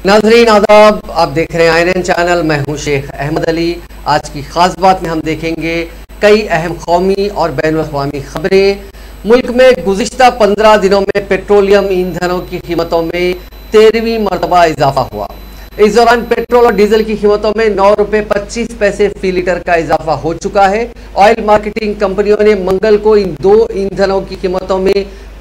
नाज़रीन आदाब, आप देख रहे हैं INN चैनल। मैं हूं शेख अहमद अली। आज की खास बात में हम देखेंगे कई अहम कौमी और बैनुल-अक़वामी खबरें। मुल्क में गुज़िश्ता 15 दिनों में पेट्रोलियम ईंधनों की कीमतों में 13वीं मरतबा इजाफा हुआ। इस दौरान पेट्रोल और डीजल की कीमतों में 9 रुपये 25 पैसे फी लीटर का इजाफा हो चुका है। ऑयल मार्केटिंग कंपनियों ने मंगल को इन दो ईंधनों की कीमतों में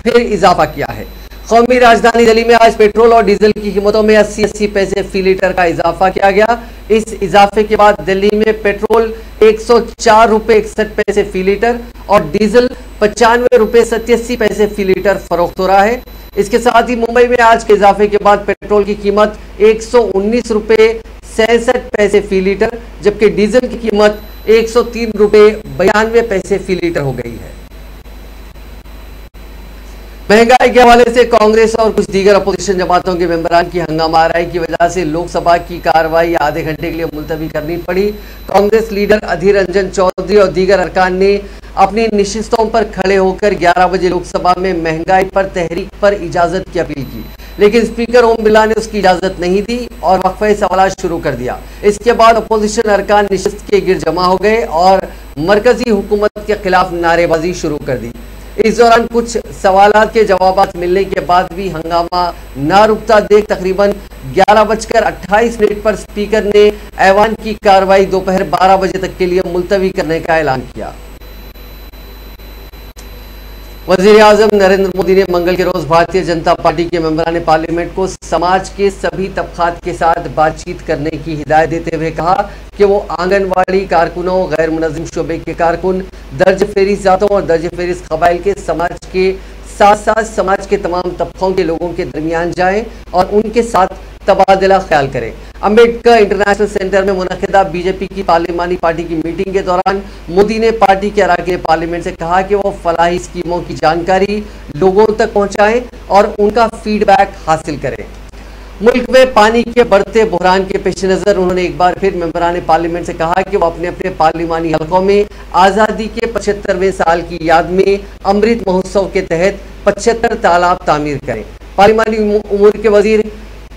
फिर इजाफा किया है। कौमी राजधानी दिल्ली में आज पेट्रोल और डीजल की कीमतों में 80 पैसे फी लीटर का इजाफा किया गया। इस इजाफे के बाद दिल्ली में पेट्रोल 104 रुपये 61 पैसे फी लीटर और डीजल 95 रुपये 87 पैसे फी लीटर फरोख्त हो रहा है। इसके साथ ही मुंबई में आज के इजाफे के बाद पेट्रोल की कीमत 119 रुपये 66 पैसे फी लीटर, जबकि डीजल की कीमत 103 रुपये 92 पैसे फी लीटर हो गई है। महंगाई के हवाले से कांग्रेस और कुछ दीगर अपोजिशन जमातों के मेंबरान की हंगामा आराई की वजह से लोकसभा की कार्रवाई आधे घंटे के लिए मुलतवी करनी पड़ी। कांग्रेस लीडर अधीर रंजन चौधरी और दीगर अरकान ने अपनी निशिस्तों पर खड़े होकर 11 बजे लोकसभा में महंगाई पर तहरीक पर इजाजत की अपील की, लेकिन स्पीकर ओम बिरला ने उसकी इजाजत नहीं दी और वक्फे सवाल शुरू कर दिया। इसके बाद अपोजिशन अरकान निशिस्त के गिर जमा हो गए और मरकजी हुकूमत के खिलाफ नारेबाजी शुरू कर दी। इस दौरान कुछ सवालात के जवाब मिलने के बाद भी हंगामा ना रुकता देख तकरीबन 11:28 पर स्पीकर ने ऐवान की कार्रवाई दोपहर 12 बजे तक के लिए मुलतवी करने का ऐलान किया। वज़ीर आज़म नरेंद्र मोदी ने मंगल के रोज भारतीय जनता पार्टी के मेंबरान पार्लियामेंट को समाज के सभी तबकात के साथ बातचीत करने की हिदायत देते हुए कहा कि वो आंगनवाड़ी कारकुनों, गैर मुनज़्ज़िम शोबे के कारकुन, दर्ज फेरिस जातों और दर्ज फेरिस कबाइल के समाज के साथ साथ समाज के तमाम तबकों के लोगों के दरमियान जाएं और उनके साथ तबादला ख्याल करें। अम्बेडकर इंटरनेशनल सेंटर में मुनक़िदा बीजेपी की पार्लिमानी पार्टी की मीटिंग के दौरान मोदी ने पार्टी के अरकान पार्लियामेंट से कहा कि वो फलाही स्कीमों की जानकारी लोगों तक पहुंचाएं और उनका फीडबैक हासिल करें। मुल्क में पानी के बढ़ते बहरान के पेश नज़र उन्होंने एक बार फिर मेंबरान पार्लियामेंट से कहा कि वो अपने अपने पार्लिमानी हलकों में आज़ादी के 75वें साल की याद में अमृत महोत्सव के तहत 75 तालाब तामीर करें। पार्लिमानी उमूर के वजीर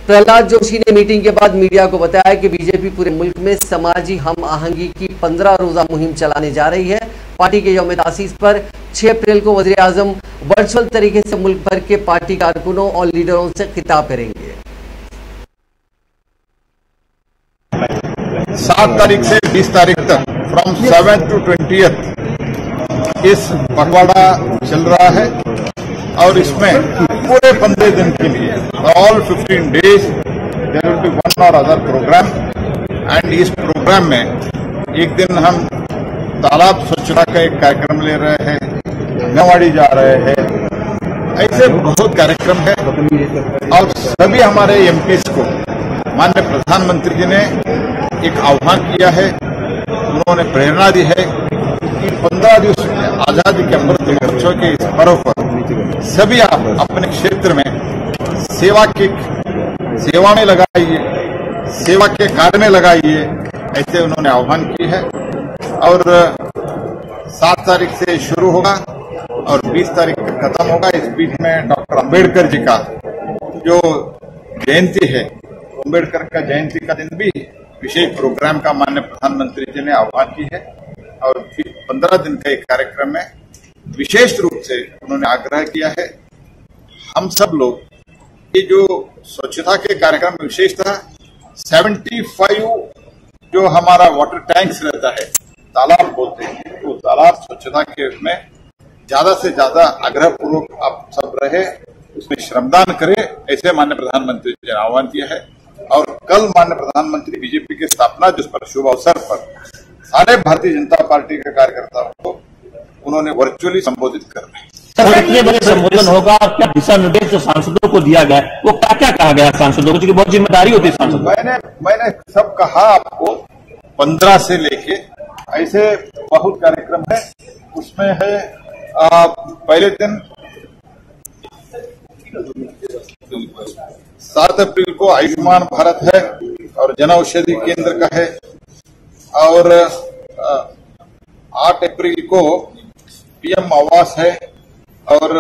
प्रहलाद जोशी ने मीटिंग के बाद मीडिया को बताया कि बीजेपी पूरे मुल्क में समाजी हम आहंगी की 15 रोज़ा मुहिम चलाने जा रही है। पार्टी के यौम तासीस पर 6 अप्रैल को वज़ीर आज़म वर्चुअल तरीके से मुल्क भर के पार्टी कारकुनों और लीडरों से खिताब करेंगे। 7 तारीख से 20 तारीख तक फ्रॉम 7th to 20th इस पखवाड़ा चल रहा है और इसमें पूरे 15 दिन के लिए all 15 days there will be one और अदर प्रोग्राम एंड इस प्रोग्राम में एक दिन हम तालाब स्वच्छता का एक कार्यक्रम ले रहे हैं, आंगनवाड़ी जा रहे हैं, ऐसे बहुत कार्यक्रम है। और सभी हमारे एमपीज को माननीय प्रधानमंत्री जी ने एक आह्वान किया है, उन्होंने प्रेरणा दी है कि 15 दिवस आजादी के अमृत महोत्सव के इस पर्व पर सभी आप अपने क्षेत्र में सेवा में लगाइए, सेवा के कार्य में लगाइए, ऐसे उन्होंने आह्वान की है। और 7 तारीख से शुरू होगा और 20 तारीख तक खत्म होगा। इस बीच में डॉक्टर अम्बेडकर जी का जो जयंती है, अम्बेडकर का जयंती का दिन भी विशेष प्रोग्राम का माननीय प्रधानमंत्री जी ने आह्वान की है और 15 दिन के कार्यक्रम में विशेष रूप से उन्होंने आग्रह किया है हम सब लोग ये जो स्वच्छता के कार्यक्रम में विशेषतः 75 जो हमारा वाटर टैंक्स रहता है, तालाब बोलते हैं, तो तालाब स्वच्छता के में ज्यादा से ज्यादा आग्रह पूर्वक आप सब रहे, उसमें श्रमदान करें, ऐसे माननीय प्रधानमंत्री जी ने आह्वान किया है। और कल माननीय प्रधानमंत्री बीजेपी के स्थापना दिवस पर शुभ अवसर पर सारे भारतीय जनता पार्टी के कार्यकर्ताओं को उन्होंने वर्चुअली संबोधित कर रहे हैं। कितने बजे संबोधन होगा और क्या दिशा निर्देश जो सांसदों को दिया गया है वो क्या क्या कहा गया सांसदों को, क्योंकि बहुत जिम्मेदारी होती है सांसदों। मैंने सब कहा आपको 15 से लेके ऐसे बहुत कार्यक्रम है। उसमें है पहले दिन 7 अप्रैल को आयुष्मान भारत है और जन औषधि केंद्र का है और 8 अप्रैल को पीएम आवास है और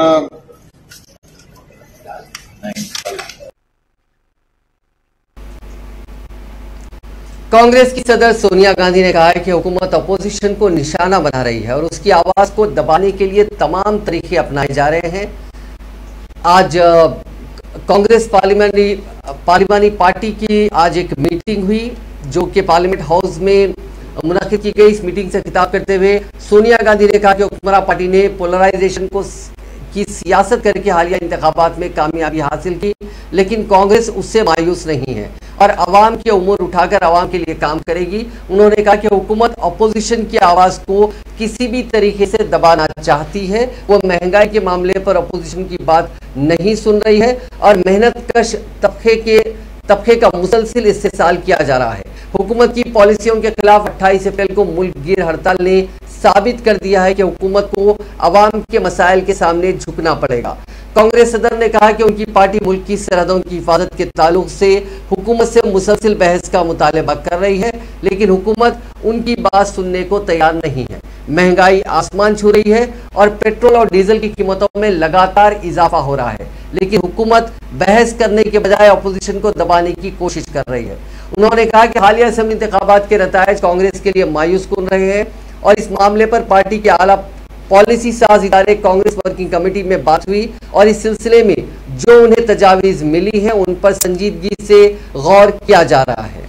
कांग्रेस की सदर सोनिया गांधी ने कहा है कि हुकूमत अपोजिशन को निशाना बना रही है और उसकी आवाज को दबाने के लिए तमाम तरीके अपनाए जा रहे हैं। आज कांग्रेस पार्लिमानी पार्टी की आज एक मीटिंग हुई जो कि पार्लियामेंट हाउस में मुनाकिद की गई। इस मीटिंग से खिताब करते हुए सोनिया गांधी ने कहा कि हुक्मरान पार्टी ने पोलराइजेशन की सियासत करके हालिया इंतखाबात में कामयाबी हासिल की, लेकिन कांग्रेस उससे मायूस नहीं है और अवाम की उम्र उठाकर अवाम के लिए काम करेगी। उन्होंने कहा कि हुकूमत अपोजिशन की आवाज को किसी भी तरीके से दबाना चाहती है। वो महंगाई के मामले पर अपोजिशन की बात नहीं सुन रही है और मेहनतकश तबके का मुसलसिल इस्तेसाल किया जा रहा है। हुकूमत की पॉलिसियों के खिलाफ 28 अप्रैल को मुल्क गिर हड़ताल ने साबित कर दिया है कि हुकूमत को अवाम के मसाइल के सामने झुकना पड़ेगा। कांग्रेस सदर ने कहा कि उनकी पार्टी मुल्क की सरहदों की हिफाजत के ताल्लुक से हुकूमत से मुसलसिल बहस का मुतालबा कर रही है, लेकिन हुकूमत उनकी बात सुनने को तैयार नहीं है। महंगाई आसमान छू रही है और पेट्रोल और डीजल की कीमतों में लगातार इजाफा हो रहा है, लेकिन हुकूमत बहस करने के बजाय अपोजिशन को दबाने की कोशिश कर रही है। उन्होंने कहा कि हालिया असेंबली इंतखाबात के नतायज कांग्रेस के लिए मायूस कन रहे हैं और इस मामले पर पार्टी के आला पॉलिसी साज इदारे कांग्रेस वर्किंग कमेटी में बात हुई और इस सिलसिले में जो उन्हें तजावीज मिली है उन पर संजीदगी से गौर किया जा रहा है।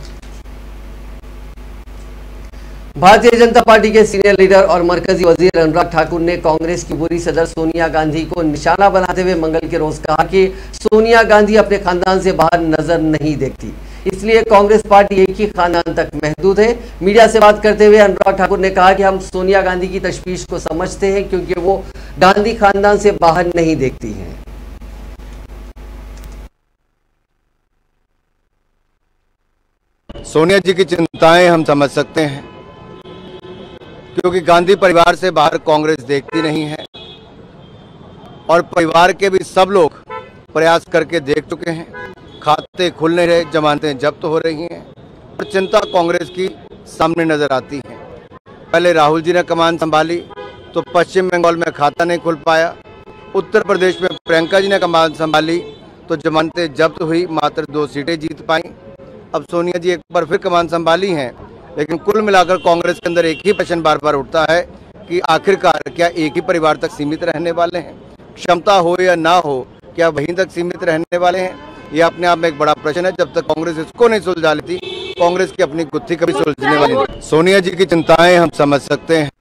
भारतीय जनता पार्टी के सीनियर लीडर और मरकजी वजीर अनुराग ठाकुर ने कांग्रेस की बुरी सदर सोनिया गांधी को निशाना बनाते हुए मंगल के रोज कहा कि सोनिया गांधी अपने खानदान से बाहर नजर नहीं देखती, इसलिए कांग्रेस पार्टी एक ही खानदान तक महदूद है। मीडिया से बात करते हुए अनुराग ठाकुर ने कहा कि हम सोनिया गांधी की तशवीश को समझते हैं क्योंकि वो गांधी खानदान से बाहर नहीं देखती हैं। सोनिया जी की चिंताएं हम समझ सकते हैं क्योंकि गांधी परिवार से बाहर कांग्रेस देखती नहीं है और परिवार के भी सब लोग प्रयास करके देख चुके हैं। खाते खुल नहीं रहे, जमानतें जब्त हो रही हैं और चिंता कांग्रेस की सामने नजर आती है। पहले राहुल जी ने कमान संभाली तो पश्चिम बंगाल में खाता नहीं खुल पाया, उत्तर प्रदेश में प्रियंका जी ने कमान संभाली तो जमानतें जब्त हुई, मात्र 2 सीटें जीत पाई। अब सोनिया जी एक बार फिर कमान संभाली हैं, लेकिन कुल मिलाकर कांग्रेस के अंदर एक ही प्रश्न बार बार उठता है कि आखिरकार क्या एक ही परिवार तक सीमित रहने वाले हैं? क्षमता हो या ना हो, क्या वहीं तक सीमित रहने वाले हैं? ये अपने आप में एक बड़ा प्रश्न है। जब तक कांग्रेस इसको नहीं सुलझा लेती, कांग्रेस की अपनी गुत्थी कभी सुलझने वाली नहीं। सोनिया जी की चिंताएं हम समझ सकते हैं।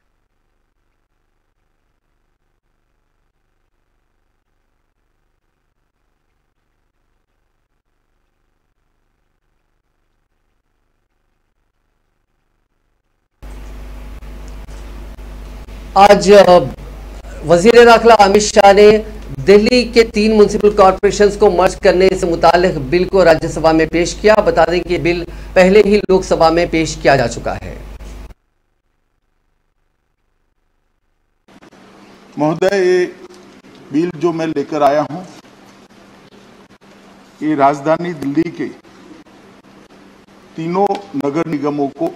आज वजीर दाखिला अमित शाह ने दिल्ली के 3 म्युनिसिपल कॉरपोरेशंस को मर्ज करने से मुतालिक बिल को राज्यसभा में पेश किया। बता दें कि बिल पहले ही लोकसभा में पेश किया जा चुका है। महोदय, ये बिल जो मैं लेकर आया हूं, ये राजधानी दिल्ली के तीनों नगर निगमों को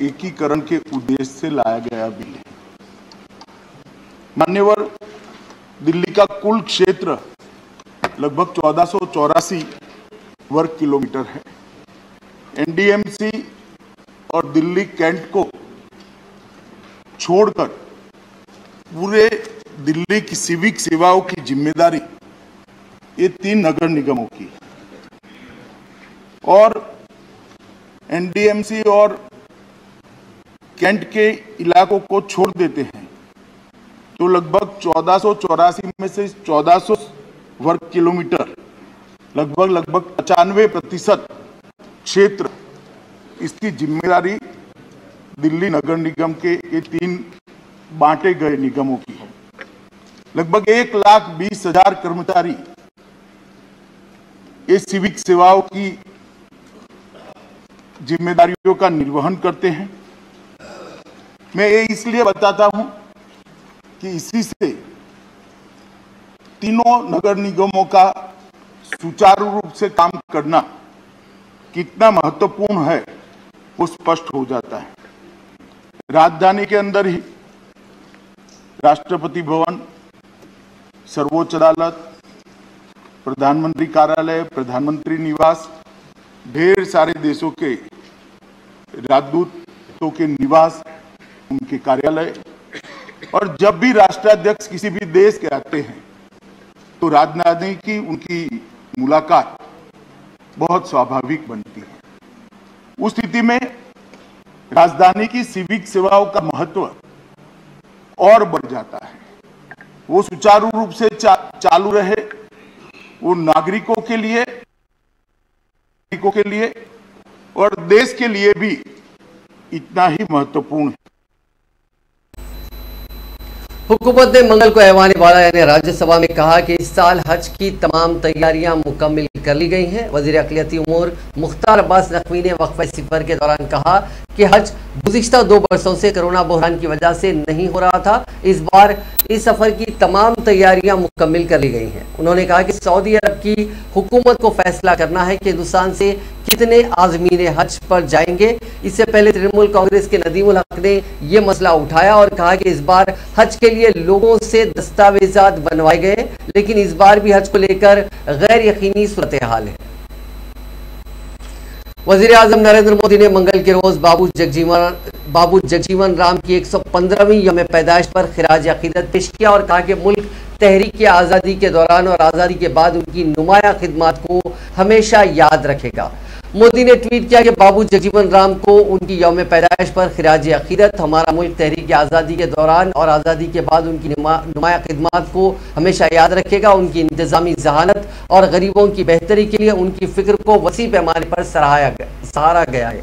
एकीकरण के उद्देश्य से लाया गया बिल है। मान्यवर, दिल्ली का कुल क्षेत्र लगभग 1484 वर्ग किलोमीटर है। एनडीएमसी और दिल्ली कैंट को छोड़कर पूरे दिल्ली की सिविक सेवाओं की जिम्मेदारी ये 3 नगर निगमों की है और एनडीएमसी और कैंट के इलाकों को छोड़ देते हैं तो लगभग 1484 में से 1400 वर्ग किलोमीटर लगभग 95% क्षेत्र इसकी जिम्मेदारी दिल्ली नगर निगम के ये 3 बांटे गए निगमों की है। लगभग 1,20,000 कर्मचारी ये सिविक सेवाओं की जिम्मेदारियों का निर्वहन करते हैं। मैं ये इसलिए बताता हूं कि इसी से तीनों नगर निगमों का सुचारू रूप से काम करना कितना महत्वपूर्ण है वो स्पष्ट हो जाता है। राजधानी के अंदर ही राष्ट्रपति भवन, सर्वोच्च अदालत, प्रधानमंत्री कार्यालय, प्रधानमंत्री निवास, ढेर सारे देशों के राजदूतों के निवास, उनके कार्यालय, और जब भी राष्ट्राध्यक्ष किसी भी देश के आते हैं तो राजधानी की उनकी मुलाकात बहुत स्वाभाविक बनती है। उस स्थिति में राजधानी की सिविक सेवाओं का महत्व और बढ़ जाता है। वो सुचारू रूप से चालू रहे, वो नागरिकों के लिए और देश के लिए भी इतना ही महत्वपूर्ण है। हुकूमत ने मंगल को ऐवान बाला यानी राज्यसभा में कहा कि इस साल हज की तमाम तैयारियां मुकम्मल कर ली गई हैं। वज़ीर अक़लियती उमूर मुख्तार अब्बास नकवी ने वक़फ़े सफ़र के दौरान कहा कि हज गुज़िश्ता 2 बरसों से कोरोना बहरान की वजह से नहीं हो रहा था। इस बार इस सफ़र की तमाम तैयारियां मुकम्मल कर ली गई हैं। उन्होंने कहा कि सऊदी अरब की हुकूमत को फैसला करना है कि हिंदुस्तान से कितने आज़मीन हज पर जाएंगे। इससे पहले तृणमूल कांग्रेस के नदीमुल हक ने यह मसला उठाया और कहा कि इस बार हज के लिए लोगों से दस्तावेजात बनवाए गए, लेकिन इस बार भी हज को लेकर गैर यकीनी सूरत हाल है। वज़ीर आज़म नरेंद्र मोदी ने मंगल के रोज बाबू जगजीवन राम की 115वीं यौम पैदाइश पर खिराज अक़ीदत पेश किया और कहा कि मुल्क तहरीक आज़ादी के दौरान और आज़ादी के बाद उनकी नुमाया खिदमत को हमेशा याद रखेगा। मोदी ने ट्वीट किया कि बाबू जगजीवन राम को उनकी यौम पैदाइश पर खिराज अक़ीदत। हमारा मुल्क तहरीक आज़ादी के दौरान और आज़ादी के बाद उनकी नुमाया खिदमत को हमेशा याद रखेगा। उनकी इंतज़ामी जहानत और गरीबों की बेहतरी के लिए उनकी फ़िक्र को वसी पैमाने पर सराहा गया है।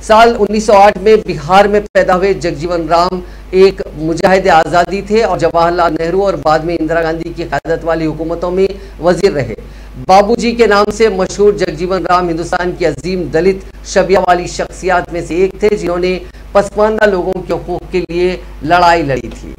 साल 1908 में बिहार में पैदा हुए जगजीवन राम एक मुजाहिद आज़ादी थे और जवाहरलाल नेहरू और बाद में इंदिरा गांधी की क़यादत वाली हुकूमतों में वज़ीर रहे। बाबूजी के नाम से मशहूर जगजीवन राम हिंदुस्तान की अजीम दलित शबिया वाली शख्सियात में से एक थे, जिन्होंने पसमानदा लोगों के हकूक़ के लिए लड़ाई लड़ी थी।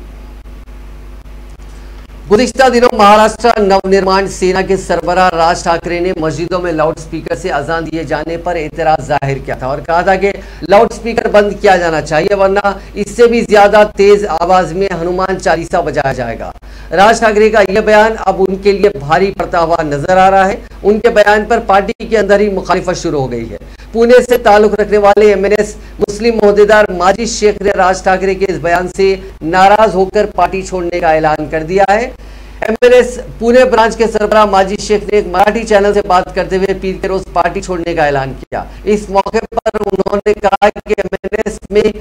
गुज़िश्ता दिनों महाराष्ट्र नवनिर्माण सेना के सरबराह राज ठाकरे ने मस्जिदों में लाउड स्पीकर से अजान दिए जाने पर एतराज जाहिर किया था और कहा था कि लाउड स्पीकर बंद किया जाना चाहिए, वरना इससे भी ज्यादा तेज आवाज में हनुमान चालीसा बजाया जाएगा। राज ठाकरे का यह बयान अब उनके लिए भारी पड़ता हुआ नजर आ रहा है। उनके बयान पर पार्टी के अंदर ही मुखालिफत शुरू हो गई है। पुणे से ताल्लुक रखने वाले MNS मुस्लिम मोहदेदार माजिद शेख ने राज ठाकरे के इस बयान से नाराज होकर पार्टी छोड़ने का ऐलान कर दिया है। MNS पुणे ब्रांच के सरबराह माजिद शेख ने एक मराठी चैनल से बात करते हुए पीर के रोज पार्टी छोड़ने का ऐलान किया। इस मौके पर उन्होंने कहा कि MNS में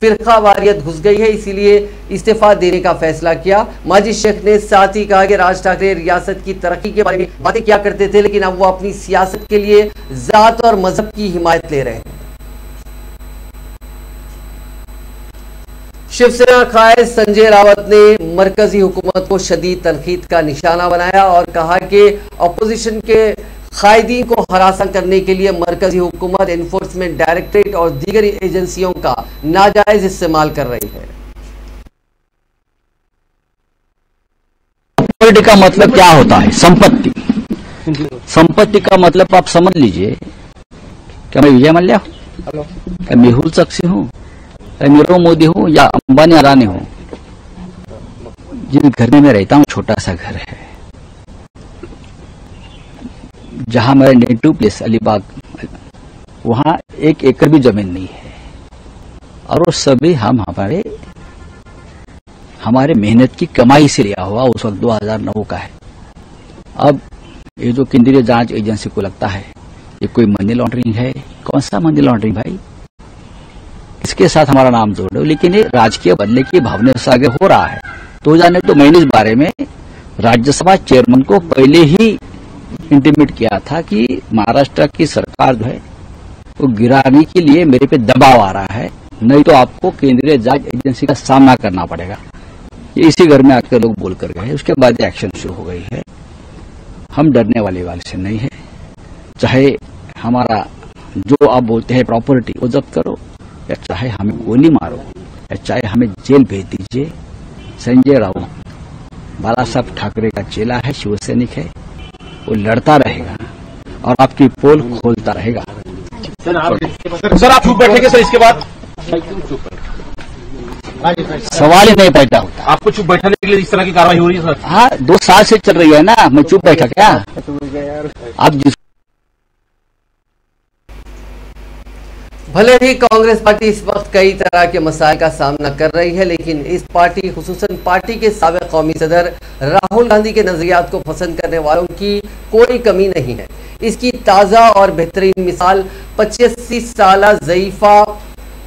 फिरका वारियत घुस गई है, इसीलिए इस्तीफा देने का फैसला किया। माजिद शेख ने साथ ही कहा कि राज ठाकरे रियासत की तरक्की के बारे में बातें किया करते थे, लेकिन अब वो अपनी सियासत के लिए जात और मजहब की हिमायत ले रहे हैं। शिवसेना कायद संजय रावत ने मरकजी हुकूमत को शदीद तनकीद का निशाना बनाया और कहा कि अपोजिशन के कायदीन को हरासा करने के लिए मरकजी हुकूमत एनफोर्समेंट डायरेक्टरेट और दीगर एजेंसियों का नाजायज इस्तेमाल कर रही है। प्रॉपर्टी का मतलब क्या होता है? संपत्ति। संपत्ति का मतलब आप समझ लीजिए, क्या मैं विजय मल्ल्या हूं, क्या मेहुल चोकसी हूं, नीरव मोदी हूं या अंबानी अडानी हूं। जिस घर में मैं रहता हूं छोटा सा घर है, जहां मेरा नेटिव प्लेस अलीबाग, वहां 1 एकड़ भी जमीन नहीं है और वो सभी हम हमारे मेहनत की कमाई से लिया हुआ उस वक्त 2009 का है। अब ये जो केंद्रीय जांच एजेंसी को लगता है ये कोई मनी लॉन्ड्रिंग है। कौन सा मनी लॉन्ड्रिंग भाई? इसके साथ हमारा नाम जोड़ दो, लेकिन ये राजकीय बदले की भावना से आगे हो रहा है। तो जाने तो मैंने इस बारे में राज्यसभा चेयरमैन को पहले ही इंटीमेट किया था कि महाराष्ट्र की सरकार जो है वो गिराने के लिए मेरे पे दबाव आ रहा है, नहीं तो आपको केंद्रीय जांच एजेंसी का सामना करना पड़ेगा। ये इसी घर में आकर लोग बोल कर गए। उसके बाद एक्शन शुरू हो गई है। हम डरने वाले से नहीं है। चाहे हमारा जो आप बोलते हैं प्रॉपर्टी वो जब्त करो, या चाहे हमें गोली मारो, या चाहे हमें जेल भेज दीजिए। संजय राउत बाला साहब ठाकरे का चेला है, शिवसैनिक है, वो लड़ता रहेगा और आपकी पोल खोलता रहेगा। सर आप चुप बैठेंगे सर? इसके बाद सवाल ही नहीं पैदा होता। आपको चुप बैठाने के लिए इस तरह की कार्रवाई हो रही है सर? हाँ, 2 साल से चल रही है ना, मैं चुप बैठा क्या? आप जिस भले ही कांग्रेस पार्टी इस वक्त कई तरह के मसाइल का सामना कर रही है, लेकिन इस पार्टी खुसूसन पार्टी के साबिक कौमी सदर राहुल गांधी के नजरियात को पसंद करने वालों की कोई कमी नहीं है। इसकी ताज़ा और बेहतरीन मिसाल 85 साल ज़ईफा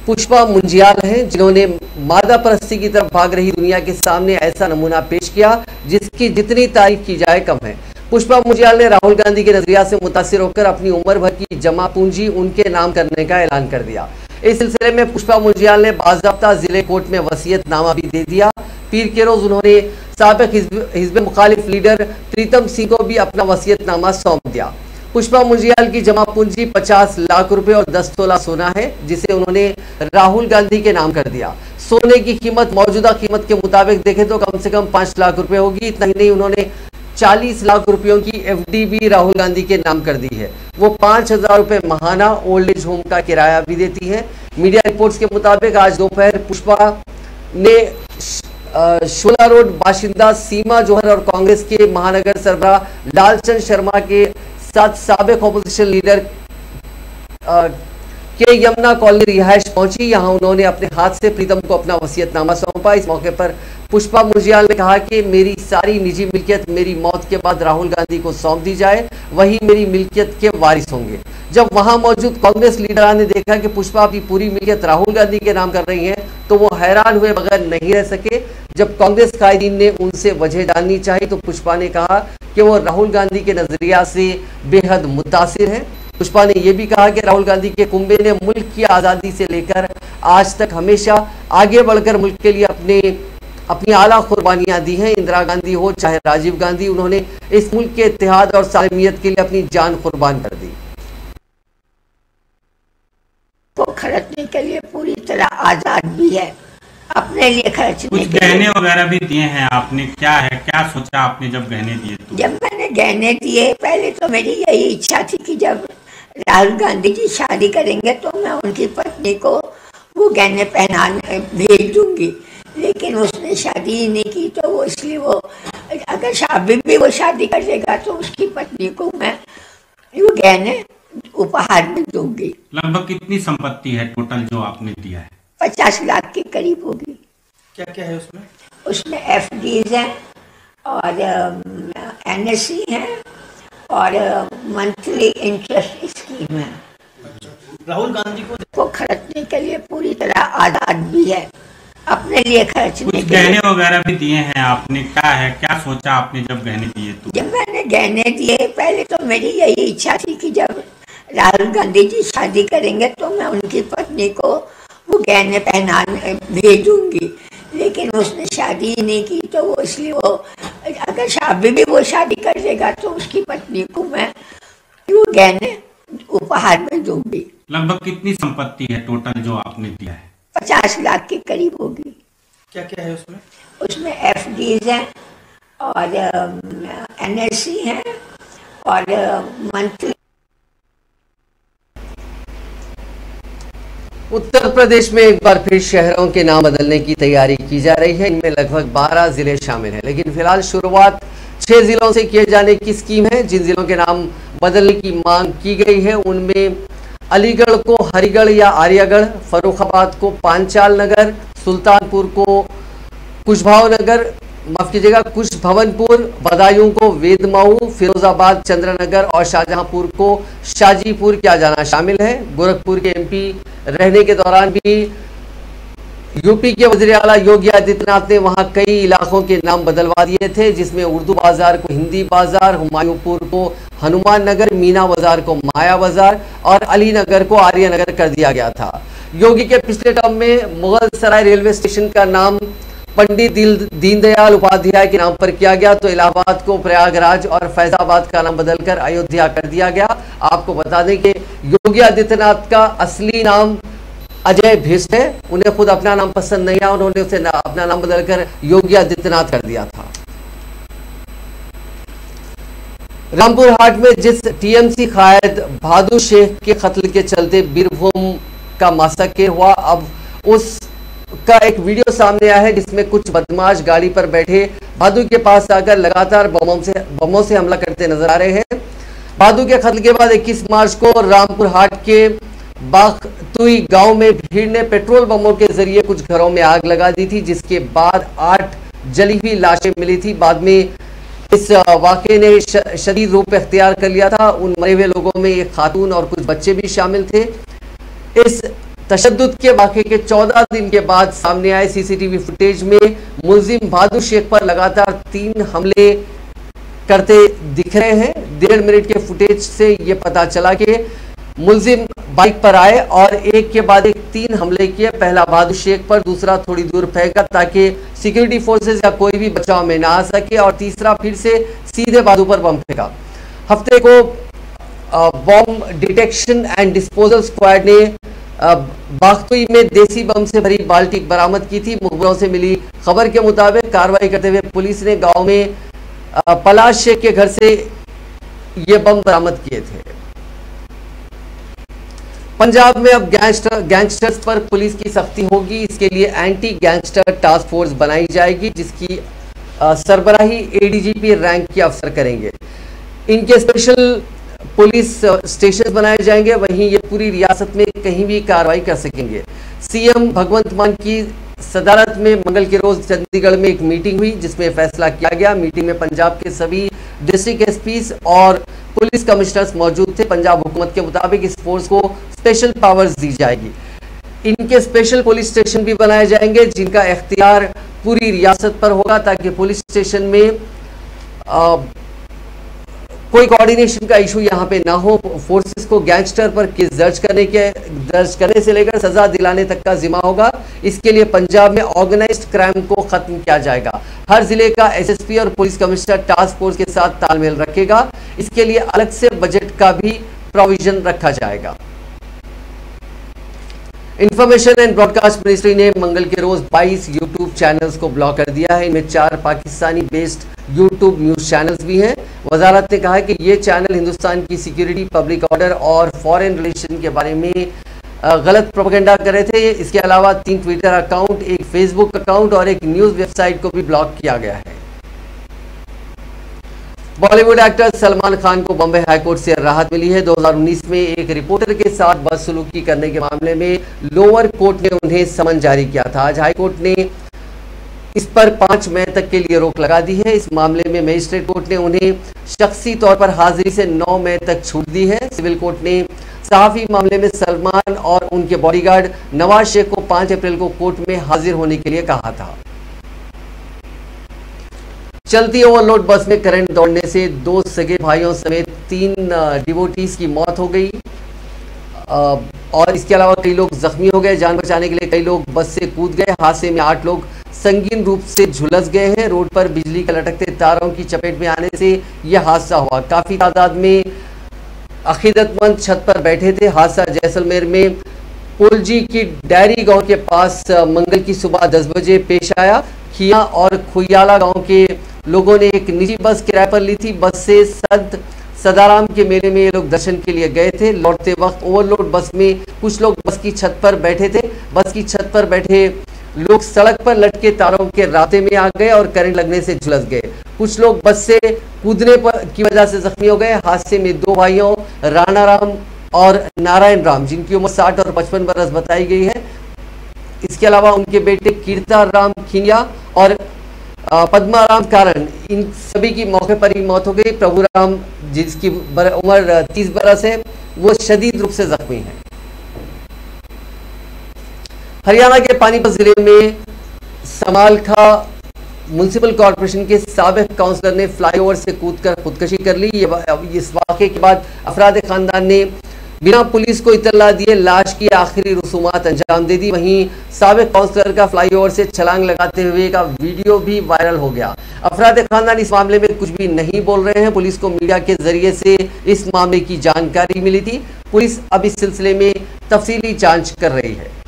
पुष्पा मुंजियाल हैं, जिन्होंने मादा परस्ती की तरफ भाग रही दुनिया के सामने ऐसा नमूना पेश किया जिसकी जितनी तारीफ की जाए कम है। पुष्पा मुंजियाल ने राहुल गांधी के नजरिया से मुतासिर होकर अपनी उम्र भर की जमा पूंजी उनके नाम करने का ऐलान कर दिया। इस सिलसिले में पुष्पा मुंजियाल ने बाज़ाब्ता जिले कोर्ट में वसीयतनामा भी दे दिया। पीर के रोज उन्होंने साबिक हिज़्ब मुखालिफ लीडर प्रीतम सिंह को भी अपना वसीयतनामा सौंप दिया। पुष्पा मुंजियाल की जमा पूंजी 50 लाख रुपए और 10 तोला सोना है, जिसे उन्होंने राहुल गांधी के नाम कर दिया। सोने की कीमत मौजूदा कीमत के मुताबिक देखें तो कम से कम 5 लाख रुपए होगी। इतना ही नहीं, उन्होंने 40 लाख रुपयों की एफडी भी राहुल गांधी के नाम कर दी है। वो 5000 रुपए माहाना ओल्ड एज होम का किराया भी देती है। मीडिया रिपोर्ट्स के मुताबिक आज दोपहर पुष्पा ने शोला रोड बाशिंदा सीमा जौहर और कांग्रेस के महानगर सरबराह लालचंद शर्मा के साथ साबिक ऑपोजिशन लीडर के यमुना कॉलोनी रिहायश पहुंची। यहां उन्होंने अपने हाथ से प्रीतम को अपना वसीयतनामा सौंपा। इस मौके पर पुष्पा मुंजियाल ने कहा कि मेरी सारी निजी मिल्कियत मेरी मौत के बाद राहुल गांधी को सौंप दी जाए, वही मेरी मिल्कियत के वारिस होंगे। जब वहां मौजूद कांग्रेस लीडरान ने देखा कि पुष्पा अपनी पूरी मिल्कियत राहुल गांधी के नाम कर रही हैं, तो वो हैरान हुए बगैर नहीं रह सके। जब कांग्रेस कायदीन ने उनसे वजह जाननी चाहिए तो पुष्पा ने कहा कि वो राहुल गांधी के नजरिया से बेहद मुतासिर है। पुष्पा ने यह भी कहा कि राहुल गांधी के कुंबे ने मुल्क की आज़ादी से लेकर आज तक हमेशा आगे बढ़कर मुल्क के लिए अपनी आला कुर्बानियां दी हैं। इंदिरा गांधी हो चाहे राजीव गांधी, उन्होंने इस मुल्क के इत्तेहाद और सालमियत के लिए अपनी जान कुर्बान कर दी। वो खर्चने के लिए पूरी तरह आजाद भी है, अपने लिए खर्चने कुछ गहने वगैरह भी दिए हैं आपने, क्या सोचा आपने जब गहने दिए तो? जब मैंने गहने दिए, पहले तो मेरी यही इच्छा थी कि जब राहुल गांधी जी शादी करेंगे तो मैं उनकी पत्नी को वो गहने पहनाने भेज दूंगी, लेकिन उसने शादी ही नहीं की। तो वो इसलिए वो अगर शादी भी वो शादी करेगा तो उसकी पत्नी को मैं वो गहने उपहार में दूंगी। लगभग कितनी संपत्ति है टोटल जो आपने दिया है? 50 लाख के करीब होगी। क्या क्या है उसमें? उसमें एफडीज हैं और एनएससी है और मंथली इंटरेस्ट स्कीम है। राहुल गांधी को खर्चने के लिए पूरी तरह आजाद भी है, अपने लिए खर्चने कुछ गहने वगैरह भी दिए हैं आपने, क्या सोचा आपने जब गहने दिए तो? जब मैंने गहने दिए, पहले तो मेरी यही इच्छा थी कि जब राहुल गांधी जी शादी करेंगे तो मैं उनकी पत्नी को वो गहने पहनाने भेज दूंगी, लेकिन उसने शादी ही नहीं की। तो वो इसलिए वो अगर शादी भी वो शादी करेगा तो उसकी पत्नी को मैं वो गहने उपहार में दूंगी। लगभग कितनी संपत्ति है टोटल जो आपने दिया है? 50 लाख के करीब होगी। क्या क्या है उसमें? उसमें एफडीज हैं और एनएससी है और मंथली। उत्तर प्रदेश में एक बार फिर शहरों के नाम बदलने की तैयारी की जा रही है। इनमें लगभग 12 जिले शामिल हैं, लेकिन फिलहाल शुरुआत 6 जिलों से किए जाने की स्कीम है। जिन जिलों के नाम बदलने की मांग की गई है उनमें अलीगढ़ को हरिगढ़ या आर्यगढ़, फर्रुखाबाद को पांचाल नगर, सुल्तानपुर को कुशभाव नगर, माफ कीजिएगा कुशभवनपुर, बदायूं को वेदमऊ, फिरोजाबाद चंद्रनगर और शाहजहांपुर को शाजीपुर किया जाना शामिल है। गोरखपुर के एमपी रहने के दौरान भी यूपी के वज़ीर आला योगी आदित्यनाथ ने वहां कई इलाकों के नाम बदलवा दिए थे, जिसमें उर्दू बाजार को हिंदी बाजार, हुमायूंपुर को हनुमान नगर, मीना बाजार को माया बाजार और अली नगर को आर्य नगर कर दिया गया था। योगी के पिछले टर्म में मुगल सराय रेलवे स्टेशन का नाम पंडित दीनदयाल उपाध्याय के नाम पर किया गया, तो इलाहाबाद को प्रयागराज और फैजाबाद का नाम बदलकर अयोध्या कर दिया गया। आपको बता दें कि योगी आदित्यनाथ का असली नाम अजय भिष्ट है। उन्हें खुद अपना नाम पसंद नहीं आया, उन्होंने उसे अपना नाम बदलकर योगी आदित्यनाथ कर दिया था। रामपुर हाट में जिस टीएमसी कायद भादु शेख के कत्ल के चलते बीरभूम का मासकर हुआ, अब उसका एक वीडियो सामने आया है जिसमें कुछ बदमाश गाड़ी पर बैठे भादु के पास आकर लगातार बमों से हमला करते नजर आ रहे हैं। भादु के कत्ल के बाद 21 मार्च को रामपुर हाट के बागतुल बागतुई गांव में भीड़ ने पेट्रोल बमों के जरिए कुछ घरों में आग लगा दी थी, जिसके बाद 8 जली हुई लाशें मिली थी। बाद में इस वाकये ने शदीद रूप इख्तियार कर लिया था। उन मरे हुए लोगों में एक खातून और कुछ बच्चे भी शामिल थे। इस तशद्दुद के वाकये के 14 दिन के बाद सामने आए सीसीटीवी फुटेज में मुलजिम बहादुर शेख पर लगातार 3 हमले करते दिख रहे हैं। 1.5 मिनट के फुटेज से ये पता चला कि मुलजिम बाइक पर आए और एक के बाद एक 3 हमले किए। पहला बहादुर शेख पर, दूसरा थोड़ी दूर फेंका ताकि सिक्योरिटी फोर्सेस या कोई भी बचाव में ना आ सके, और तीसरा फिर से सीधे बहादुर पर बम फेंका। हफ्ते को bomb detection and disposal squad ने बागतुई में देसी बम से भरी बाल्टी बरामद की थी। मुखबरों से मिली खबर के मुताबिक कार्रवाई करते हुए पुलिस ने गांव में पलाश शेख के घर से ये बम बरामद किए थे। पंजाब में अब गैंगस्टर्स पर पुलिस की सख्ती होगी। इसके लिए एंटी गैंगस्टर टास्क फोर्स बनाई जाएगी, जिसकी सरबराही एडीजीपी रैंक के अफसर करेंगे। इनके स्पेशल पुलिस स्टेशन बनाए जाएंगे। वहीं ये पूरी रियासत में कहीं भी कार्रवाई कर सकेंगे। सीएम भगवंत मान की सदारत में मंगल के रोज चंडीगढ़ में एक मीटिंग हुई, जिसमें फैसला किया गया। मीटिंग में पंजाब के सभी डिस्ट्रिक्ट एसपीज और पुलिस कमिश्नर्स मौजूद थे। पंजाब हुकूमत के मुताबिक इस फोर्स को स्पेशल पावर्स दी जाएगी। इनके स्पेशल पुलिस स्टेशन भी बनाए जाएंगे, जिनका इख्तियार पूरी रियासत पर होगा, ताकि पुलिस स्टेशन में कोई कोऑर्डिनेशन का इशू यहाँ पे ना हो। फोर्सेस को गैंगस्टर पर केस दर्ज करने से लेकर सजा दिलाने तक का जिम्मा होगा। इसके लिए पंजाब में ऑर्गेनाइज्ड क्राइम को खत्म किया जाएगा। हर जिले का एसएसपी और पुलिस कमिश्नर टास्क फोर्स के साथ तालमेल रखेगा। इसके लिए अलग से बजट का भी प्रोविजन रखा जाएगा। इंफॉर्मेशन एंड ब्रॉडकास्ट मिनिस्ट्री ने मंगल के रोज 22 यूट्यूब चैनल्स को ब्लॉक कर दिया है। इनमें 4 Pakistani based YouTube news channels भी हैं। वजारत ने कहा है कि ये चैनल हिंदुस्तान की सिक्योरिटी, पब्लिक ऑर्डर और फॉरेन रिलेशन के बारे में गलत प्रोपेगेंडा कर रहे थे। इसके अलावा 3 ट्विटर अकाउंट, एक फेसबुक अकाउंट और एक न्यूज वेबसाइट को भी ब्लॉक किया गया है। बॉलीवुड एक्टर सलमान खान को बॉम्बे हाईकोर्ट से राहत मिली है। 2019 में एक रिपोर्टर के साथ बदसलूकी करने के मामले में लोअर कोर्ट ने उन्हें समन जारी किया था। आज हाईकोर्ट ने इस पर 5 मई तक के लिए रोक लगा दी है। इस मामले में मजिस्ट्रेट कोर्ट ने उन्हें शख्सी तौर पर हाजिरी से 9 मई तक छूट दी है। सिविल कोर्ट ने सहाफी मामले में सलमान और उनके बॉडीगार्ड नवाज शेख को 5 अप्रैल को कोर्ट में हाजिर होने के लिए कहा था। चलती ओवरलोड बस में करंट दौड़ने से 2 सगे भाइयों समेत 3 डिवोटीज की मौत हो गई और इसके अलावा कई लोग जख्मी हो गए। जान बचाने के लिए कई लोग बस से कूद गए। हादसे में 8 लोग संगीन रूप से झुलस गए हैं। रोड पर बिजली के लटकते तारों की चपेट में आने से यह हादसा हुआ। काफी तादाद में अकीदतमंद छत पर बैठे थे। हादसा जैसलमेर में पुलजी की डायरी गांव के पास मंगल की सुबह 10 बजे पेश आया। खिया और खुयाला गांव के लोगों ने एक निजी बस किराए पर ली थी। बस से सदाराम के मेले में ये लोग दर्शन के लिए गए थे। लौटते वक्त ओवरलोड बस में कुछ लोग बस की छत पर बैठे थे। बस की छत पर बैठे लोग सड़क पर लटके तारों के रास्ते में आ गए और करंट लगने से झुलस गए। कुछ लोग बस से कूदने की वजह से जख्मी हो गए। हादसे में 2 भाइयों राणा राम और नारायण राम, जिनकी उम्र 60 और 55 बरस बताई गई है, इसके अलावा उनके बेटे कीर्ता राम खिनिया और पद्माराम कारण, इन सभी की मौके पर ही मौत हो गई। प्रभुराम, जिसकी उम्र 30 बरस है, वो शदीद रूप से जख्मी है। हरियाणा के पानीपत जिले में समालखा म्युनिसिपल कॉर्पोरेशन के साबिक काउंसलर ने फ्लाईओवर से कूदकर खुदकशी कर ली। इस वाक़े के बाद अफराद खानदान ने बिना पुलिस को इत्तला दिए लाश की आखिरी रसूमात अंजाम दे दी। वहीं साबिक काउंसलर का फ्लाईओवर से छलांग लगाते हुए का वीडियो भी वायरल हो गया। अफराद खानदान इस मामले में कुछ भी नहीं बोल रहे हैं। पुलिस को मीडिया के जरिए से इस मामले की जानकारी मिली थी। पुलिस अब इस सिलसिले में तफसीली जांच कर रही है।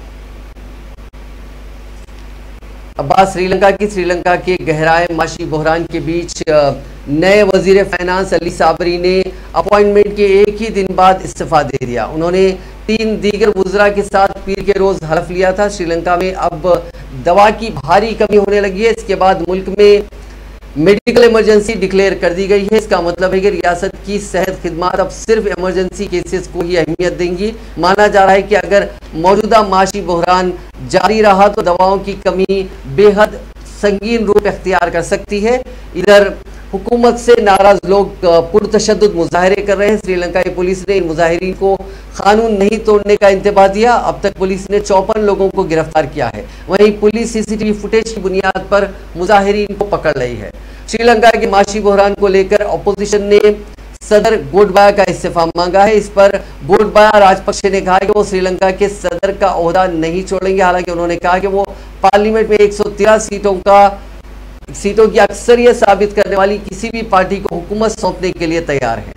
अब बात श्रीलंका के गहराए माशी बहरान के बीच नए वजीर फाइनेंस अली साबरी ने अपॉइंटमेंट के एक ही दिन बाद इस्तीफा दे दिया। उन्होंने 3 दीगर वज़रा के साथ पीर के रोज हलफ लिया था। श्रीलंका में अब दवा की भारी कमी होने लगी है। इसके बाद मुल्क में मेडिकल इमरजेंसी डिक्लेयर कर दी गई है। इसका मतलब है कि रियासत की सेहत खिदमत अब सिर्फ इमरजेंसी केसेस को ही अहमियत देंगी। माना जा रहा है कि अगर मौजूदा माशी बहरान जारी रहा तो दवाओं की कमी बेहद संगीन रूप इख्तियार कर सकती है। इधर हुकूमत से नाराज लोग पुरतशद्दुद मुजाहरे कर रहे हैं। श्रीलंकाई पुलिस ने इन मुजाहिरीन को कानून नहीं तोड़ने का इंतबाह दिया। अब तक पुलिस ने 54 लोगों को गिरफ्तार किया है। वहीं पुलिस सीसीटीवी फुटेज की बुनियाद पर मुजाहिरीन को पकड़ रही है। श्रीलंका के माशी बहरान को लेकर अपोजिशन ने सदर गोटबाया का इस्तीफा मांगा है। इस पर गोटबाया राजपक्षे ने कहा कि वो श्रीलंका के सदर का ओहदा नहीं छोड़ेंगे। हालांकि उन्होंने कहा कि वो पार्लियामेंट में 113 सीटों की अक्सरियत साबित करने वाली किसी भी पार्टी को हुकूमत सौंपने के लिए तैयार है।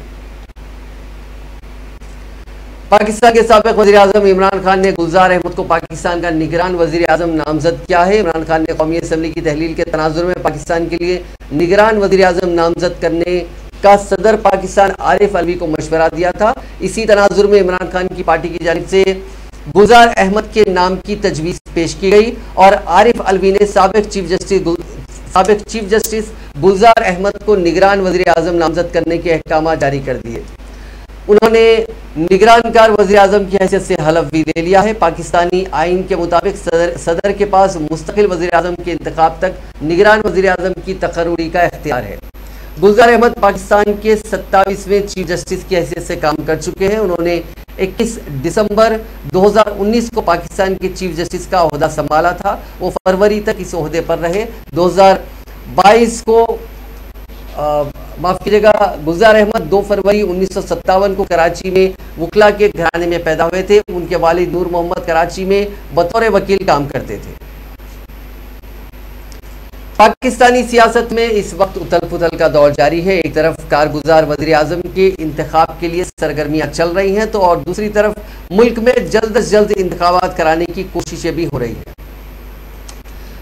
पाकिस्तान के साबिक वज़ीर आज़म इमरान खान ने गुलजार अहमद को पाकिस्तान का निगरान वज़ीर आज़म नामजद किया है। इमरान खान ने कौमी असम्बली की तहलील के तनाजुर में पाकिस्तान के लिए निगरान वज़ीर आज़म नामजद करने का सदर पाकिस्तान आरिफ अलवी को मशवरा दिया था। इसी तनाजुर में इमरान खान की पार्टी की जानिब से गुलजार अहमद के नाम की तजवीज़ पेश की गई और आरिफ अलवी ने साबिक चीफ जस्टिस गुलजार अहमद को निगरान वज़ीर आज़म नामजद करने के अहकाम जारी कर दिए। उन्होंने निगरानकार वज़ीर आज़म की हैसियत से हलफ भी ले लिया है। पाकिस्तानी आइन के मुताबिक सदर के पास मुस्तकिल वज़ीर आज़म के इंतखाब तक निगरान वज़ीर आज़म की तकर्रुरी का इख्तियार है। गुलजार अहमद पाकिस्तान के 27वें चीफ जस्टिस की हैसियत से काम कर चुके हैं। उन्होंने 21 दिसंबर 2019 को पाकिस्तान के चीफ जस्टिस का ओहदा संभाला था। वो फरवरी तक इस ओहदे पर रहे। 2022 को माफ कीजिएगा, गुलजार अहमद 2 फरवरी 1957 को कराची में वकला के घराने में पैदा हुए थे। उनके वालिद नूर मोहम्मद कराची में बतौर वकील काम करते थे। पाकिस्तानी सियासत में इस वक्त उथल पुथल का दौर जारी है। एक तरफ कारगुजार वज़ीर आज़म के इंतखाब के लिए सरगर्मियां चल रही हैं तो और दूसरी तरफ मुल्क में जल्द से जल्द इंतखाबात कराने की कोशिशें भी हो रही हैं।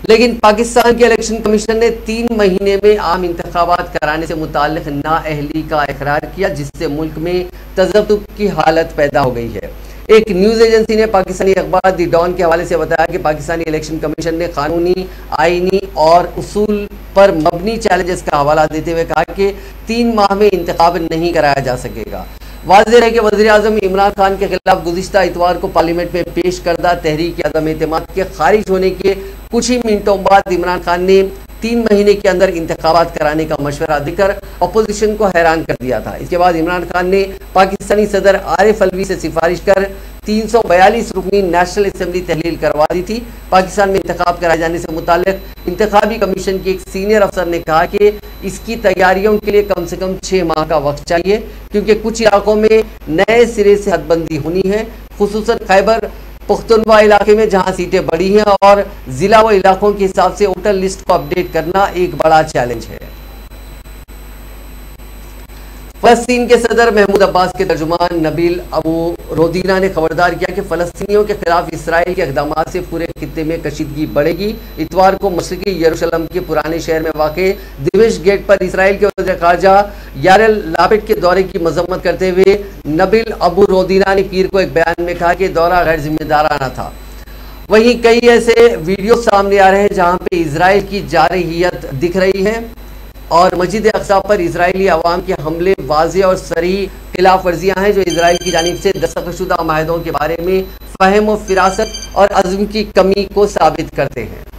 लेकिन पाकिस्तान के इलेक्शन कमीशन ने 3 महीने में आम इंतखाबात कराने से मुताल्लिक नाअहली का इकरार किया, जिससे मुल्क में तज़ब्ज़ुब की हालत पैदा हो गई है। एक न्यूज़ एजेंसी ने पाकिस्तानी अखबार दी डॉन के हवाले से बताया कि पाकिस्तानी इलेक्शन कमीशन ने कानूनी, आईनी और उसूल पर मबनी चैलेंजेस का हवाला देते हुए कहा कि 3 माह में इंतखाब नहीं कराया जा सकेगा। वाज़ेह है कि वज़ीर आज़म इमरान खान के खिलाफ गुज़िश्ता इतवार को पार्लियामेंट में पेश करदा तहरीक अदम एतमाद के खारिज होने के कुछ ही मिनटों बाद इमरान खान ने 3 महीने के अंदर इंतखाबात कराने का मशवरा देकर अपोजिशन को हैरान कर दिया था। इसके बाद इमरान खान ने पाकिस्तानी सदर आरिफ अलवी से सिफारिश कर 342 रुकनी नेशनल असम्बली तहलील करवा दी थी। पाकिस्तान में इंतखाब कराए जाने से मुताल्लिक इंतखाबी कमीशन के एक सीनियर अफसर ने कहा कि इसकी तैयारियों के लिए कम से कम 6 माह का वक्त चाहिए, क्योंकि कुछ इलाकों में नए सिरे से हदबंदी होनी है, खुसूसन खैबर पुख्तनवा इलाके में जहां सीटें बढ़ी हैं और जिला व इलाकों के हिसाब से वोटर लिस्ट को अपडेट करना एक बड़ा चैलेंज है। फलस्तीन के सदर महमूद अब्बास के तर्जुमान नबील अबू रोदीना ने खबरदार किया कि फलस्तीनियों के खिलाफ इसराइल के इक़दामात से पूरे खित्ते में कशीदगी बढ़ेगी। इतवार को मशरक़ी यरूशलेम के पुराने शहर में वाक़े दिमिश्क गेट पर इसराइल के वज़ीर ख़ारजा यारेल लापिड के दौरे की मजम्मत करते हुए नबील अबू रोदीना ने पीर को एक बयान में कहा कि दौरा गैर जिम्मेदाराना था। वहीं कई ऐसे वीडियो सामने आ रहे हैं जहाँ पे इसराइल की जारहियत दिख रही है और मस्जिद अक्सा पर इजरायली अवाम के हमले वाज़ेह और सरीह खिलाफ वर्जियाँ हैं जो इसराइल की जानिब से दस्तखतशुदा माहिदों के बारे में फ़हम व फिरासत और अज़्म की कमी को साबित करते हैं।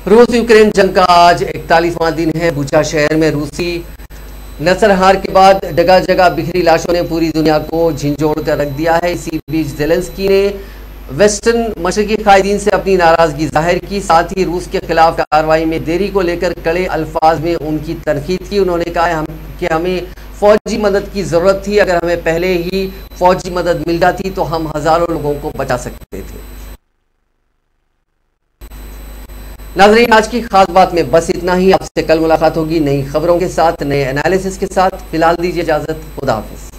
रूस यूक्रेन जंग का आज 41वां दिन है। बुचा शहर में रूसी नसरहार के बाद जगह जगह बिखरी लाशों ने पूरी दुनिया को झिंझोड़ कर रख दिया है। इसी बीच ज़ेलेंस्की ने वेस्टर्न मशरकी कायदीन से अपनी नाराजगी जाहिर की, साथ ही रूस के खिलाफ कार्रवाई में देरी को लेकर कड़े अल्फाज में उनकी तनकीद की। उन्होंने कहा कि हमें फौजी मदद की ज़रूरत थी, अगर हमें पहले ही फौजी मदद मिल जाती तो हम हज़ारों लोगों को बचा सकते थे। नाजरीन, आज की खास बात में बस इतना ही। आपसे कल मुलाकात होगी नई खबरों के साथ, नए एनालिसिस के साथ। फिलहाल दीजिए इजाजत। खुदा हाफिज।